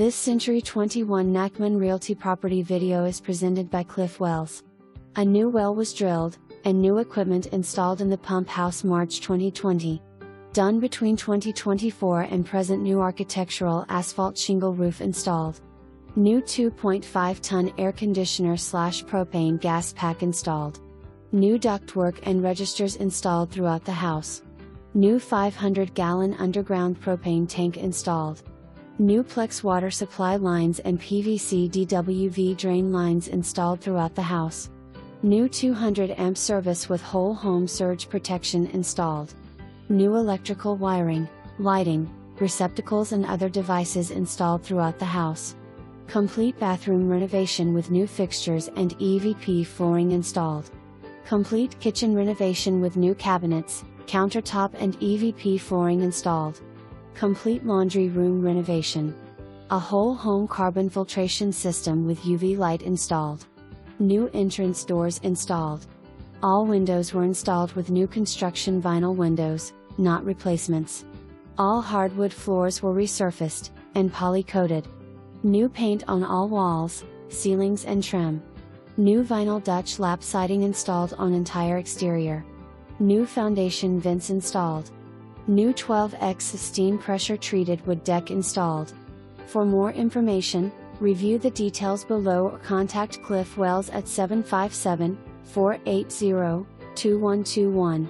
This Century 21 Nachman Realty property video is presented by Cliff Wells. A new well was drilled, and new equipment installed in the pump house March 2020. Done between 2024 and present. New architectural asphalt shingle roof installed. New 2.5-ton air conditioner/propane gas pack installed. New ductwork and registers installed throughout the house. New 500-gallon underground propane tank installed. New Plex water supply lines and PVC DWV drain lines installed throughout the house. New 200-amp service with whole home surge protection installed. New electrical wiring, lighting, receptacles and other devices installed throughout the house. Complete bathroom renovation with new fixtures and EVP flooring installed. Complete kitchen renovation with new cabinets, countertop and EVP flooring installed. Complete laundry room renovation. A whole home carbon filtration system with UV light installed. New entrance doors installed. All windows were installed with new construction vinyl windows, not replacements. All hardwood floors were resurfaced, and poly-coated. New paint on all walls, ceilings and trim. New vinyl Dutch lap siding installed on entire exterior. New foundation vents installed. New 12x steam pressure treated wood deck installed. For more information, review the details below or contact Cliff Wells at 757-480-2121.